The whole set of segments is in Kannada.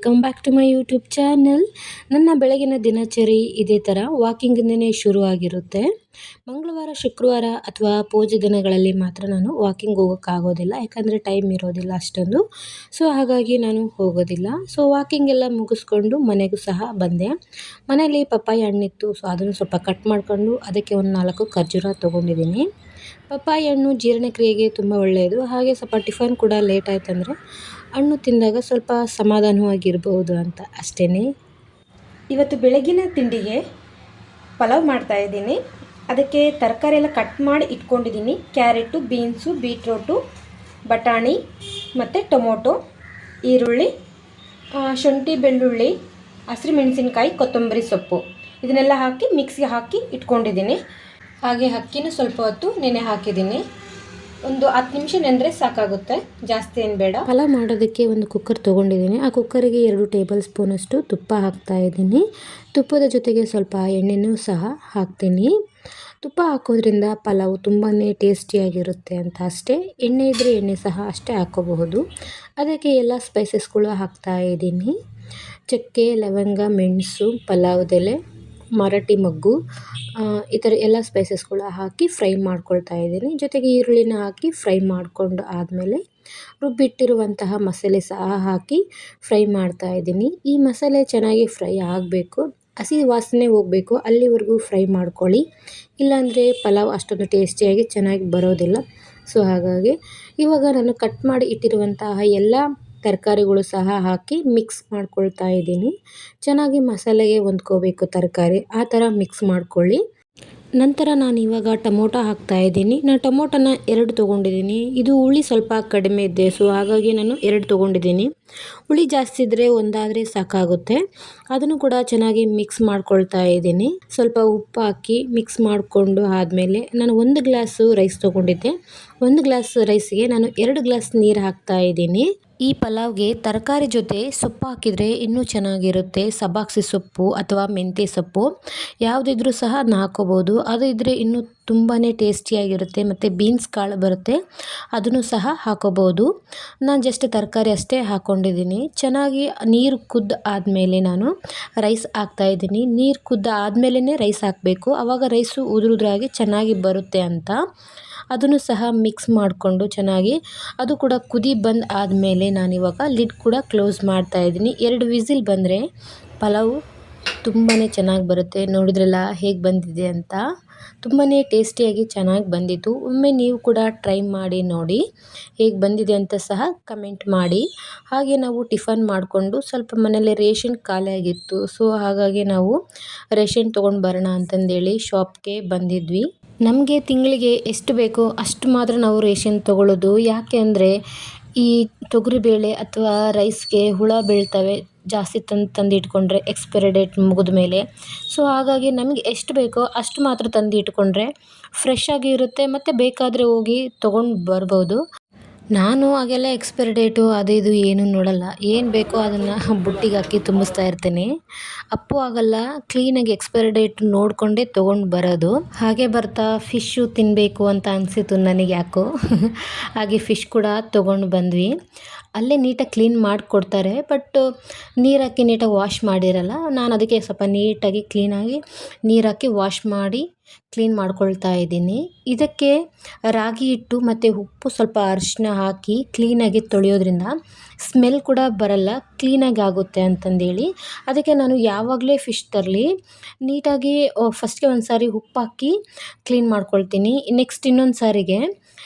Welcome back to my YouTube channel. ನನ್ನ ಬೆಳಗಿನ ದಿನಚರಿ ಇದೇ ಥರ ವಾಕಿಂಗಿಂದನೇ ಶುರು ಆಗಿರುತ್ತೆ. ಮಂಗಳವಾರ, ಶುಕ್ರವಾರ ಅಥವಾ ಪೂಜೆ ದಿನಗಳಲ್ಲಿ ಮಾತ್ರ ನಾನು ವಾಕಿಂಗ್ ಹೋಗೋಕ್ಕಾಗೋದಿಲ್ಲ, ಯಾಕಂದರೆ ಟೈಮ್ ಇರೋದಿಲ್ಲ ಅಷ್ಟೊಂದು. ಸೊ ಹಾಗಾಗಿ ನಾನು ಹೋಗೋದಿಲ್ಲ. ಸೊ ವಾಕಿಂಗ್ ಎಲ್ಲ ಮುಗಿಸ್ಕೊಂಡು ಮನೆಗೂ ಸಹ ಬಂದೆ. ಮನೆಯಲ್ಲಿ ಪಪ್ಪಾಯ ಹಣ್ಣಿತ್ತು, ಸೊ ಅದನ್ನು ಸ್ವಲ್ಪ ಕಟ್ ಮಾಡಿಕೊಂಡು ಅದಕ್ಕೆ ಒಂದು 4 ಖರ್ಜೂರ ತೊಗೊಂಡಿದ್ದೀನಿ. ಪಪ್ಪಾಯ ಹಣ್ಣು ಜೀರ್ಣಕ್ರಿಯೆಗೆ ತುಂಬ ಒಳ್ಳೆಯದು. ಹಾಗೆ ಸ್ವಲ್ಪ ಟಿಫನ್ ಕೂಡ ಲೇಟ್ ಆಯ್ತಂದರೆ ಹಣ್ಣು ತಿಂದಾಗ ಸ್ವಲ್ಪ ಸಮಾಧಾನವಾಗಿರ್ಬೋದು ಅಂತ ಅಷ್ಟೇ. ಇವತ್ತು ಬೆಳಗಿನ ತಿಂಡಿಗೆ ಪಲಾವ್ ಮಾಡ್ತಾಯಿದ್ದೀನಿ. ಅದಕ್ಕೆ ತರಕಾರಿ ಎಲ್ಲ ಕಟ್ ಮಾಡಿ ಇಟ್ಕೊಂಡಿದ್ದೀನಿ. ಕ್ಯಾರೆಟು, ಬೀನ್ಸು, ಬೀಟ್ರೋಟು, ಬಟಾಣಿ ಮತ್ತು ಟೊಮೊಟೊ, ಈರುಳ್ಳಿ, ಶುಂಠಿ, ಬೆಳ್ಳುಳ್ಳಿ, ಹಸಿಮೆಣಸಿನ್ಕಾಯಿ, ಕೊತ್ತಂಬರಿ ಸೊಪ್ಪು ಇದನ್ನೆಲ್ಲ ಹಾಕಿ ಮಿಕ್ಸಿಗೆ ಹಾಕಿ ಇಟ್ಕೊಂಡಿದ್ದೀನಿ. ಹಾಗೆ ಅಕ್ಕಿನೂ ಸ್ವಲ್ಪ ಹೊತ್ತು ನೆನೆ ಹಾಕಿದ್ದೀನಿ. ಒಂದು 10 ನಿಮಿಷ ನೆಂದರೆ ಸಾಕಾಗುತ್ತೆ, ಜಾಸ್ತಿ ಏನು ಬೇಡ. ಪಲಾವ್ ಮಾಡೋದಕ್ಕೆ ಒಂದು ಕುಕ್ಕರ್ ತೊಗೊಂಡಿದ್ದೀನಿ. ಆ ಕುಕ್ಕರಿಗೆ 2 ಟೇಬಲ್ ಸ್ಪೂನಷ್ಟು ತುಪ್ಪ ಹಾಕ್ತಾಯಿದ್ದೀನಿ. ತುಪ್ಪದ ಜೊತೆಗೆ ಸ್ವಲ್ಪ ಎಣ್ಣೆನೂ ಸಹ ಹಾಕ್ತೀನಿ. ತುಪ್ಪ ಹಾಕೋದ್ರಿಂದ ಪಲಾವು ತುಂಬಾ ಟೇಸ್ಟಿಯಾಗಿರುತ್ತೆ ಅಂತ ಅಷ್ಟೇ. ಎಣ್ಣೆ ಇದ್ದರೆ ಎಣ್ಣೆ ಸಹ ಅಷ್ಟೇ ಹಾಕ್ಕೋಬಹುದು. ಅದಕ್ಕೆ ಎಲ್ಲ ಸ್ಪೈಸಸ್ಗಳು ಹಾಕ್ತಾಯಿದ್ದೀನಿ. ಚಕ್ಕೆ, ಲವಂಗ, ಮೆಣಸು, ಪಲಾವ್ದೆಲೆ, ಮರಾಠಿ ಮೊಗ್ಗು, ಈ ಥರ ಎಲ್ಲ ಸ್ಪೈಸಸ್ಗಳು ಹಾಕಿ ಫ್ರೈ ಮಾಡ್ಕೊಳ್ತಾ ಇದ್ದೀನಿ. ಜೊತೆಗೆ ಈರುಳ್ಳಿನ ಹಾಕಿ ಫ್ರೈ ಮಾಡಿಕೊಂಡು ಆದಮೇಲೆ ರುಬ್ಬಿಟ್ಟಿರುವಂತಹ ಮಸಾಲೆ ಸಹ ಹಾಕಿ ಫ್ರೈ ಮಾಡ್ತಾ ಇದ್ದೀನಿ. ಈ ಮಸಾಲೆ ಚೆನ್ನಾಗಿ ಫ್ರೈ ಆಗಬೇಕು, ಹಸಿ ವಾಸನೆ ಹೋಗಬೇಕು, ಅಲ್ಲಿವರೆಗೂ ಫ್ರೈ ಮಾಡ್ಕೊಳ್ಳಿ. ಇಲ್ಲಾಂದರೆ ಪಲಾವ್ ಅಷ್ಟೊಂದು ಟೇಸ್ಟಿಯಾಗಿ ಚೆನ್ನಾಗಿ ಬರೋದಿಲ್ಲ. ಸೊ ಹಾಗಾಗಿ ಇವಾಗ ನಾನು ಕಟ್ ಮಾಡಿ ಇಟ್ಟಿರುವಂತಹ ಎಲ್ಲ ತರಕಾರಿಗಳು ಸಹ ಹಾಕಿ ಮಿಕ್ಸ್ ಮಾಡ್ಕೊಳ್ತಾ ಇದ್ದೀನಿ. ಚೆನ್ನಾಗಿ ಮಸಾಲೆಗೆ ಹೊಂದ್ಕೋಬೇಕು ತರಕಾರಿ, ಆ ಥರ ಮಿಕ್ಸ್ ಮಾಡ್ಕೊಳ್ಳಿ. ನಂತರ ನಾನು ಇವಾಗ ಟೊಮೊಟೊ ಹಾಕ್ತಾಯಿದ್ದೀನಿ. ನಾನು ಟೊಮೊಟೊನ 2 ತೊಗೊಂಡಿದ್ದೀನಿ. ಇದು ಹುಳಿ ಸ್ವಲ್ಪ ಕಡಿಮೆ ಇದೆ, ಸೊ ಹಾಗಾಗಿ ನಾನು 2 ತೊಗೊಂಡಿದ್ದೀನಿ. ಹುಳಿ ಜಾಸ್ತಿ ಇದ್ದರೆ ಒಂದಾದರೆ ಸಾಕಾಗುತ್ತೆ. ಅದನ್ನು ಕೂಡ ಚೆನ್ನಾಗಿ ಮಿಕ್ಸ್ ಮಾಡ್ಕೊಳ್ತಾ ಇದ್ದೀನಿ. ಸ್ವಲ್ಪ ಉಪ್ಪು ಹಾಕಿ ಮಿಕ್ಸ್ ಮಾಡಿಕೊಂಡು ಆದಮೇಲೆ ನಾನು 1 ಗ್ಲಾಸು ರೈಸ್ ತೊಗೊಂಡಿದ್ದೆ. 1 ಗ್ಲಾಸ್ ರೈಸಿಗೆ ನಾನು 2 ಗ್ಲಾಸ್ ನೀರು ಹಾಕ್ತಾಯಿದ್ದೀನಿ. ಈ ಪಲಾವ್ಗೆ ತರಕಾರಿ ಜೊತೆ ಸೊಪ್ಪು ಹಾಕಿದರೆ ಇನ್ನೂ ಚೆನ್ನಾಗಿರುತ್ತೆ. ಸಬ್ಬಾಕ್ಸಿ ಸೊಪ್ಪು ಅಥವಾ ಮೆಂತ್ಯ ಸೊಪ್ಪು ಯಾವುದಿದ್ರೂ ಸಹ ಹಾಕ್ಕೋಬೋದು. ಅದು ಇದ್ದರೆ ಇನ್ನೂ ತುಂಬಾ ಟೇಸ್ಟಿಯಾಗಿರುತ್ತೆ. ಮತ್ತು ಬೀನ್ಸ್ ಕಾಳು ಬರುತ್ತೆ, ಅದನ್ನು ಸಹ ಹಾಕೋಬೋದು. ನಾನು ಜಸ್ಟ್ ತರಕಾರಿ ಅಷ್ಟೇ ಹಾಕ್ಕೊಂಡಿದ್ದೀನಿ. ಚೆನ್ನಾಗಿ ನೀರು ಕುದ್ದು ಆದಮೇಲೆ ನಾನು ರೈಸ್ ಹಾಕ್ತಾಯಿದ್ದೀನಿ. ನೀರು ಕುದ್ದು ಆದಮೇಲೆ ರೈಸ್ ಹಾಕಬೇಕು, ಆವಾಗ ರೈಸು ಉದುರಾಗಿ ಚೆನ್ನಾಗಿ ಬರುತ್ತೆ ಅಂತ. ಅದನ್ನು ಸಹ ಮಿಕ್ಸ್ ಮಾಡಿಕೊಂಡು ಚೆನ್ನಾಗಿ ಅದು ಕೂಡ ಕುದಿ ಬಂದು ಆದಮೇಲೆ ನಾನಿವಾಗ ಲಿಡ್ ಕೂಡ ಕ್ಲೋಸ್ ಮಾಡ್ತಾಯಿದ್ದೀನಿ. 2 ವಿಸಿಲ್ ಬಂದರೆ ಪಲಾವು ತುಂಬಾ ಚೆನ್ನಾಗಿ ಬರುತ್ತೆ. ನೋಡಿದ್ರಲ್ಲ ಹೇಗೆ ಬಂದಿದೆ ಅಂತ, ತುಂಬಾ ಟೇಸ್ಟಿಯಾಗಿ ಚೆನ್ನಾಗಿ ಬಂದಿತ್ತು. ಒಮ್ಮೆ ನೀವು ಕೂಡ ಟ್ರೈ ಮಾಡಿ ನೋಡಿ, ಹೇಗೆ ಬಂದಿದೆ ಅಂತ ಸಹ ಕಮೆಂಟ್ ಮಾಡಿ. ಹಾಗೆ ನಾವು ಟಿಫನ್ ಮಾಡಿಕೊಂಡು ಸ್ವಲ್ಪ ಮನೇಲಿ ರೇಷನ್ ಖಾಲಿಯಾಗಿತ್ತು, ಸೊ ಹಾಗಾಗಿ ನಾವು ರೇಷನ್ ತೊಗೊಂಡು ಬರೋಣ ಅಂತಂದೇಳಿ ಶಾಪ್ಗೆ ಬಂದಿದ್ವಿ. ನಮಗೆ ತಿಂಗಳಿಗೆ ಎಷ್ಟು ಬೇಕೋ ಅಷ್ಟು ಮಾತ್ರ ನಾವು ರೇಷನ್ ತೊಗೊಳ್ಳೋದು. ಯಾಕೆ ಅಂದರೆ ಈ ತೊಗರಿಬೇಳೆ ಅಥವಾ ರೈಸ್ಗೆ ಹುಳ ಬೀಳ್ತವೆ ಜಾಸ್ತಿ ತಂದು ಇಟ್ಕೊಂಡ್ರೆ ಎಕ್ಸ್ಪೈರಿ ಡೇಟ್ ಮುಗಿದ ಮೇಲೆ. ಸೊ ಹಾಗಾಗಿ ನಮಗೆ ಎಷ್ಟು ಬೇಕೋ ಅಷ್ಟು ಮಾತ್ರ ತಂದು ಇಟ್ಕೊಂಡ್ರೆ ಫ್ರೆಶ್ ಆಗಿ ಇರುತ್ತೆ, ಮತ್ತು ಬೇಕಾದರೆ ಹೋಗಿ ತೊಗೊಂಡು ಬರ್ಬೋದು. ನಾನು ಹಾಗೆಲ್ಲ ಎಕ್ಸ್ಪೈರಿ ಡೇಟು ಅದು ಇದು ಏನೂ ನೋಡಲ್ಲ. ಏನು ಬೇಕೋ ಅದನ್ನು ಬುಟ್ಟಿಗೆ ಹಾಕಿ ತುಂಬಿಸ್ತಾ ಇರ್ತೀನಿ. ಅಪ್ಪು ಆಗಲ್ಲ, ಕ್ಲೀನಾಗಿ ಎಕ್ಸ್ಪೈರಿ ಡೇಟ್ ನೋಡಿಕೊಂಡೇ ತೊಗೊಂಡು ಬರೋದು. ಹಾಗೆ ಬರ್ತಾ ಫಿಶ್ಶು ತಿನ್ನಬೇಕು ಅಂತ ಅನಿಸಿತು ನನಗೆ ಯಾಕೋ. ಹಾಗೆ ಫಿಶ್ ಕೂಡ ತೊಗೊಂಡು ಬಂದ್ವಿ. ಅಲ್ಲೇ ನೀಟಾಗಿ ಕ್ಲೀನ್ ಮಾಡಿಕೊಡ್ತಾರೆ, ಬಟ್ ನೀರು ಹಾಕಿ ನೀಟಾಗಿ ವಾಶ್ ಮಾಡಿರಲ್ಲ. ನಾನು ಅದಕ್ಕೆ ಸ್ವಲ್ಪ ನೀಟಾಗಿ ಕ್ಲೀನಾಗಿ ನೀರು ಹಾಕಿ ವಾಶ್ ಮಾಡಿ ಕ್ಲೀನ್ ಮಾಡ್ಕೊಳ್ತಾ ಇದ್ದೀನಿ. ಇದಕ್ಕೆ ರಾಗಿ ಹಿಟ್ಟು ಮತ್ತು ಉಪ್ಪು, ಸ್ವಲ್ಪ ಅರಿಶಿನ ಹಾಕಿ ಕ್ಲೀನಾಗಿ ತೊಳೆಯೋದ್ರಿಂದ ಸ್ಮೆಲ್ ಕೂಡ ಬರಲ್ಲ, ಕ್ಲೀನಾಗಿ ಆಗುತ್ತೆ ಅಂತಂದೇಳಿ. ಅದಕ್ಕೆ ನಾನು ಯಾವಾಗಲೇ ಫಿಶ್ ತರಲಿ ನೀಟಾಗಿ ಫಸ್ಟ್ಗೆ ಒಂದು ಸಾರಿ ಉಪ್ಪು ಹಾಕಿ ಕ್ಲೀನ್ ಮಾಡ್ಕೊಳ್ತೀನಿ. ನೆಕ್ಸ್ಟ್ ಇನ್ನೊಂದು ಸಾರಿಗೆ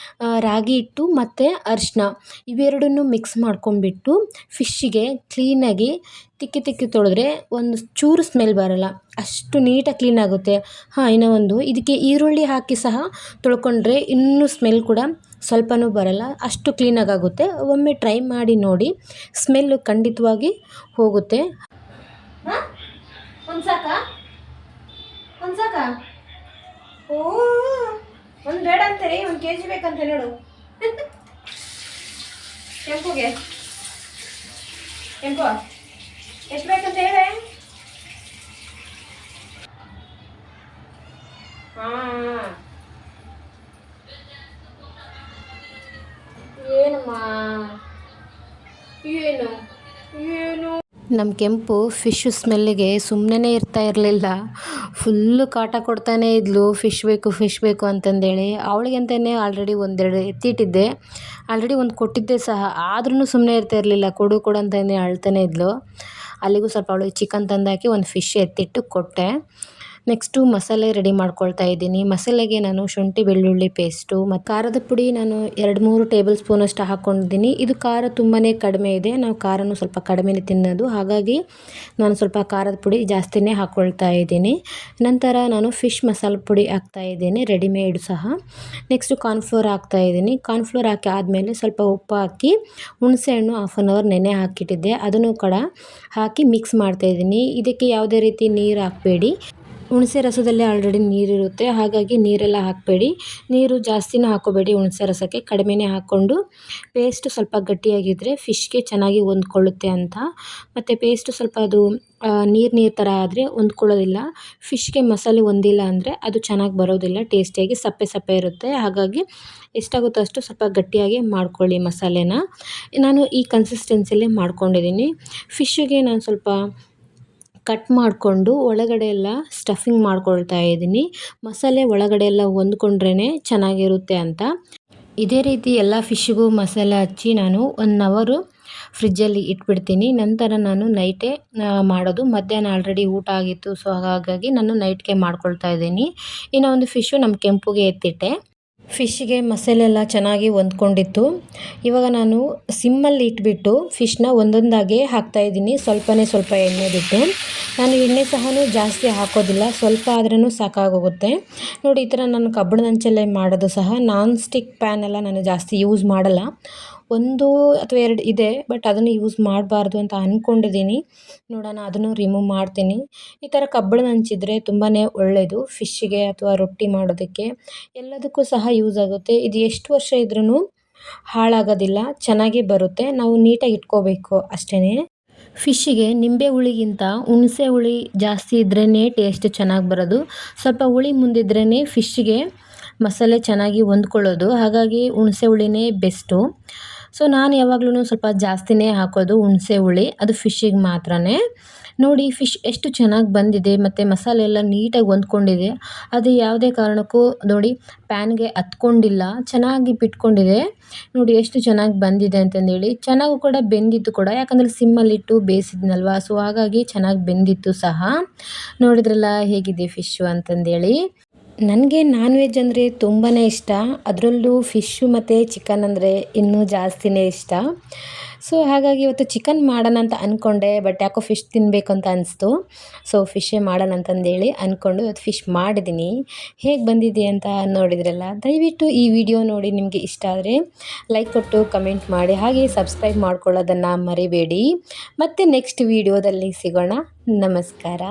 ರಾಗಿ ಹಿಟ್ಟು ಮತ್ತು ಅರಿಶಿನ ಇವೆರಡನ್ನೂ ಮಿಕ್ಸ್ ಮಾಡ್ಕೊಂಡ್ಬಿಟ್ಟು ಫಿಶ್ಶಿಗೆ ಕ್ಲೀನಾಗಿ ತಿಕ್ಕಿ ತೊಳೆದ್ರೆ ಒಂದು ಚೂರು ಸ್ಮೆಲ್ ಬರಲ್ಲ, ಅಷ್ಟು ನೀಟಾಗಿ ಕ್ಲೀನ್ ಆಗುತ್ತೆ. ಇನ್ನೂ ಒಂದು, ಇದಕ್ಕೆ ಈರುಳ್ಳಿ ಹಾಕಿ ಸಹ ತೊಳ್ಕೊಂಡ್ರೆ ಇನ್ನೂ ಸ್ಮೆಲ್ ಕೂಡ ಸ್ವಲ್ಪನೂ ಬರಲ್ಲ, ಅಷ್ಟು ಕ್ಲೀನಾಗಿ ಆಗುತ್ತೆ. ಒಮ್ಮೆ ಟ್ರೈ ಮಾಡಿ ನೋಡಿ, ಸ್ಮೆಲ್ಲು ಖಂಡಿತವಾಗಿ ಹೋಗುತ್ತೆ. ಒಂದು ಬೇಡ ಅಂತಾರೆ, 1 kg ಬೇಕಂತ ನೋಡು. ಕೆಂಪುಗೆ ಕೆಂಪು ಎಷ್ಟು ಬೇಕಂತ ಹೇಳಿ. ಏನಮ್ಮ ಏನು ಏನು ನಮ್ಮ ಕೆಂಪು ಫಿಶ್ ಸ್ಮೆಲ್ಲಿಗೆ ಸುಮ್ಮನೆ ಇರ್ತಾ ಇರಲಿಲ್ಲ. ಫುಲ್ಲು ಕಾಟ ಕೊಡ್ತಾನೇ ಇದ್ಲು, ಫಿಶ್ ಬೇಕು ಅಂತಂದೇಳಿ. ಅವಳಿಗೆ ಅಂತಲೇ ಆಲ್ರೆಡಿ ಒಂದೆರಡು ಎತ್ತಿಟ್ಟಿದ್ದೆ, ಆಲ್ರೆಡಿ ಒಂದು ಕೊಟ್ಟಿದ್ದೆ ಸಹ. ಆದ್ರೂ ಸುಮ್ಮನೆ ಇರ್ತಾ ಇರಲಿಲ್ಲ, ಕೊಡು ಕೊಡು ಅಂತಲೇ ಅಳ್ತಾನೆ ಇದ್ಲು. ಅಲ್ಲಿಗೂ ಸ್ವಲ್ಪ ಅವಳಿಗೆ ಚಿಕನ್ ತಂದಾಕಿ ಒಂದು ಫಿಶ್ ಎತ್ತಿಟ್ಟು ಕೊಟ್ಟೆ. ನೆಕ್ಸ್ಟು ಮಸಾಲೆ ರೆಡಿ ಮಾಡ್ಕೊಳ್ತಾ ಇದ್ದೀನಿ. ಮಸಾಲೆಗೆ ನಾನು ಶುಂಠಿ ಬೆಳ್ಳುಳ್ಳಿ ಪೇಸ್ಟು ಮತ್ತು ಖಾರದ ಪುಡಿ ನಾನು 2-3 ಟೇಬಲ್ ಸ್ಪೂನಷ್ಟು ಹಾಕ್ಕೊಂಡಿದ್ದೀನಿ. ಇದು ಖಾರ ತುಂಬಾ ಕಡಿಮೆ ಇದೆ, ನಾವು ಖಾರನೂ ಸ್ವಲ್ಪ ಕಡಿಮೆನೇ ತಿನ್ನೋದು, ಹಾಗಾಗಿ ನಾನು ಸ್ವಲ್ಪ ಖಾರದ ಪುಡಿ ಜಾಸ್ತಿನೇ ಹಾಕ್ಕೊಳ್ತಾ ಇದ್ದೀನಿ. ನಂತರ ನಾನು ಫಿಶ್ ಮಸಾಲೆ ಪುಡಿ ಹಾಕ್ತಾಯಿದ್ದೀನಿ, ರೆಡಿಮೇಡ್ ಸಹ. ನೆಕ್ಸ್ಟು ಕಾರ್ನ್ಫ್ಲೋರ್ ಹಾಕ್ತಾಯಿದ್ದೀನಿ. ಕಾರ್ನ್ಫ್ಲೋರ್ ಹಾಕಿ ಆದಮೇಲೆ ಸ್ವಲ್ಪ ಉಪ್ಪು ಹಾಕಿ ಹುಣಸೆಹಣ್ಣು 1/2 hour ನೆನೆ ಹಾಕಿಟ್ಟಿದ್ದೆ, ಅದನ್ನು ಕೂಡ ಹಾಕಿ ಮಿಕ್ಸ್ ಮಾಡ್ತಾಯಿದ್ದೀನಿ. ಇದಕ್ಕೆ ಯಾವುದೇ ರೀತಿ ನೀರು ಹಾಕಬೇಡಿ, ಹುಣಸೆ ರಸದಲ್ಲಿ ಆಲ್ರೆಡಿ ನೀರಿರುತ್ತೆ, ಹಾಗಾಗಿ ನೀರೆಲ್ಲ ಹಾಕಬೇಡಿ. ನೀರು ಜಾಸ್ತಿನೂ ಹಾಕೋಬೇಡಿ ಹುಣಸೆ ರಸಕ್ಕೆ, ಕಡಿಮೆನೇ ಹಾಕ್ಕೊಂಡು ಪೇಸ್ಟ್ ಸ್ವಲ್ಪ ಗಟ್ಟಿಯಾಗಿದ್ದರೆ ಫಿಶ್ಗೆ ಚೆನ್ನಾಗಿ ಹೊಂದ್ಕೊಳ್ಳುತ್ತೆ ಅಂತ. ಮತ್ತು ಪೇಸ್ಟ್ ಸ್ವಲ್ಪ ಅದು ನೀರು ಥರ ಆದರೆ ಹೊಂದ್ಕೊಳ್ಳೋದಿಲ್ಲ. ಫಿಶ್ಗೆ ಮಸಾಲೆ ಹೊಂದಿಲ್ಲ ಅಂದರೆ ಅದು ಚೆನ್ನಾಗಿ ಬರೋದಿಲ್ಲ, ಟೇಸ್ಟಿಯಾಗಿ ಸಪ್ಪೆ ಇರುತ್ತೆ. ಹಾಗಾಗಿ ಎಷ್ಟಾಗುತ್ತೋ ಅಷ್ಟು ಸ್ವಲ್ಪ ಗಟ್ಟಿಯಾಗಿ ಮಾಡ್ಕೊಳ್ಳಿ ಮಸಾಲೆನ. ನಾನು ಈ ಕನ್ಸಿಸ್ಟೆನ್ಸಿಲೇ ಮಾಡ್ಕೊಂಡಿದ್ದೀನಿ. ಫಿಶ್ಶಿಗೆ ನಾನು ಸ್ವಲ್ಪ ಕಟ್ ಮಾಡಿಕೊಂಡು ಒಳಗಡೆ ಎಲ್ಲ ಸ್ಟಫಿಂಗ್ ಮಾಡ್ಕೊಳ್ತಾ ಇದ್ದೀನಿ. ಮಸಾಲೆ ಒಳಗಡೆ ಎಲ್ಲ ಹೊಂದ್ಕೊಂಡ್ರೇ ಚೆನ್ನಾಗಿರುತ್ತೆ ಅಂತ. ಇದೇ ರೀತಿ ಎಲ್ಲ ಫಿಶ್ಶಿಗೂ ಮಸಾಲೆ ಹಚ್ಚಿ ನಾನು 1 hour ಫ್ರಿಜ್ಜಲ್ಲಿ ಇಟ್ಬಿಡ್ತೀನಿ. ನಂತರ ನಾನು ನೈಟೇ ಮಾಡೋದು. ಮಧ್ಯಾಹ್ನ ಆಲ್ರೆಡಿ ಊಟ ಆಗಿತ್ತು, ಸೊ ಹಾಗಾಗಿ ನಾನು ನೈಟ್ಗೆ ಮಾಡ್ಕೊಳ್ತಾ ಇದ್ದೀನಿ. ಇನ್ನು ಒಂದು ಫಿಶ್ಶು ನಮ್ಮ ಕೆಂಪುಗೆ ಎತ್ತಿಟ್ಟೆ. ಫಿಶ್ಶಿಗೆ ಮಸಾಲೆ ಎಲ್ಲ ಚೆನ್ನಾಗಿ ಹೊಂದ್ಕೊಂಡಿತ್ತು. ಇವಾಗ ನಾನು ಸಿಮ್ಮಲ್ಲಿ ಇಟ್ಬಿಟ್ಟು ಫಿಶ್ನ ಒಂದೊಂದಾಗೆ ಹಾಕ್ತಾಯಿದ್ದೀನಿ, ಸ್ವಲ್ಪ ಎಣ್ಣೆ ಬಿಟ್ಟು. ನಾನು ಎಣ್ಣೆ ಸಹ ಜಾಸ್ತಿ ಹಾಕೋದಿಲ್ಲ, ಸ್ವಲ್ಪ ಆದ್ರೂ ಸಾಕಾಗೋಗುತ್ತೆ. ನೋಡಿ, ಈ ಥರ ನಾನು ಕಬ್ಬಿಣದ ಹಂಚಲ್ಲೇ ಮಾಡೋದು ಸಹ. ನಾನ್ ಸ್ಟಿಕ್ ಪ್ಯಾನೆಲ್ಲ ನಾನು ಜಾಸ್ತಿ ಯೂಸ್ ಮಾಡಲ್ಲ. 1 ಅಥವಾ 2 ಇದೆ, ಬಟ್ ಅದನ್ನು ಯೂಸ್ ಮಾಡಬಾರ್ದು ಅಂತ ಅಂದ್ಕೊಂಡಿದ್ದೀನಿ. ನೋಡೋಣ, ಅದನ್ನು ರಿಮೂವ್ ಮಾಡ್ತೀನಿ. ಈ ಥರ ಕಬ್ಬಿಣದ ಹಂಚಿದ್ರೆ ತುಂಬಾ ಒಳ್ಳೆಯದು, ಫಿಶ್ಶಿಗೆ ಅಥವಾ ರೊಟ್ಟಿ ಮಾಡೋದಕ್ಕೆ ಎಲ್ಲದಕ್ಕೂ ಸಹ ಯೂಸ್ ಆಗುತ್ತೆ. ಇದು ಎಷ್ಟು ವರ್ಷ ಇದ್ರೂ ಹಾಳಾಗೋದಿಲ್ಲ, ಚೆನ್ನಾಗೇ ಬರುತ್ತೆ. ನಾವು ನೀಟಾಗಿ ಇಟ್ಕೋಬೇಕು ಅಷ್ಟೇ. ಫಿಶ್ಶಿಗೆ ನಿಂಬೆ ಹುಳಿಗಿಂತ ಹುಣಸೆ ಹುಳಿ ಜಾಸ್ತಿ ಇದ್ರೇ ಟೇಸ್ಟ್ ಚೆನ್ನಾಗಿ ಬರೋದು. ಸ್ವಲ್ಪ ಹುಳಿ ಮುಂದಿದ್ರೇ ಫಿಶ್ಶಿಗೆ ಮಸಾಲೆ ಚೆನ್ನಾಗಿ ಹೊಂದ್ಕೊಳ್ಳೋದು, ಹಾಗಾಗಿ ಹುಣಸೆ ಹುಳಿನೇ ಬೆಸ್ಟು. ಸೊ ನಾನು ಯಾವಾಗ್ಲೂ ಸ್ವಲ್ಪ ಜಾಸ್ತಿನೇ ಹಾಕೋದು ಹುಣಸೆ ಹುಳಿ, ಅದು ಫಿಶ್ಶಿಗೆ ಮಾತ್ರನೇ. ನೋಡಿ, ಫಿಶ್ ಎಷ್ಟು ಚೆನ್ನಾಗಿ ಬಂದಿದೆ ಮತ್ತು ಮಸಾಲೆ ಎಲ್ಲ ನೀಟಾಗಿ ಹೊಂದ್ಕೊಂಡಿದೆ. ಅದು ಯಾವುದೇ ಕಾರಣಕ್ಕೂ ನೋಡಿ ಪ್ಯಾನ್ಗೆ ಹತ್ಕೊಂಡಿಲ್ಲ, ಚೆನ್ನಾಗಿ ಬಿಟ್ಕೊಂಡಿದೆ. ನೋಡಿ ಎಷ್ಟು ಚೆನ್ನಾಗಿ ಬಂದಿದೆ ಅಂತಂದೇಳಿ. ಚೆನ್ನಾಗೂ ಕೂಡ ಬೆಂದಿತ್ತು ಕೂಡ, ಯಾಕಂದರೆ ಸಿಮ್ಮಲ್ಲಿಟ್ಟು ಬೇಯಿಸಿದ್ನಲ್ವ, ಸೊ ಹಾಗಾಗಿ ಚೆನ್ನಾಗಿ ಬೆಂದಿತ್ತು ಸಹ. ನೋಡಿದ್ರಲ್ಲ ಹೇಗಿದೆ ಫಿಶ್ಶು ಅಂತಂದೇಳಿ. ನನಗೆ ನಾನ್ ವೆಜ್ ಅಂದರೆ ತುಂಬಾ ಇಷ್ಟ, ಅದರಲ್ಲೂ ಫಿಶ್ಶು ಮತ್ತು ಚಿಕನ್ ಅಂದರೆ ಇನ್ನೂ ಜಾಸ್ತಿನೇ ಇಷ್ಟ. ಸೊ ಹಾಗಾಗಿ ಇವತ್ತು ಚಿಕನ್ ಮಾಡೋಣ ಅಂತ ಅಂದ್ಕೊಂಡೆ, ಬಟ್ ಯಾಕೋ ಫಿಶ್ ತಿನ್ನಬೇಕು ಅಂತ ಅನಿಸ್ತು. ಸೊ ಫಿಶ್ಶೇ ಮಾಡೋಣ ಅಂತಂದೇಳಿ ಅಂದ್ಕೊಂಡು ಇವತ್ತು ಫಿಶ್ ಮಾಡಿದ್ದೀನಿ. ಹೇಗೆ ಬಂದಿದೆ ಅಂತ ನೋಡಿದ್ರಲ್ಲ. ದಯವಿಟ್ಟು ಈ ವಿಡಿಯೋ ನೋಡಿ ನಿಮಗೆ ಇಷ್ಟ ಆದರೆ ಲೈಕ್ ಕೊಟ್ಟು ಕಮೆಂಟ್ ಮಾಡಿ, ಹಾಗೆ ಸಬ್ಸ್ಕ್ರೈಬ್ ಮಾಡ್ಕೊಳ್ಳೋದನ್ನು ಮರಿಬೇಡಿ. ಮತ್ತೆ ನೆಕ್ಸ್ಟ್ ವಿಡಿಯೋದಲ್ಲಿ ಸಿಗೋಣ. ನಮಸ್ಕಾರ.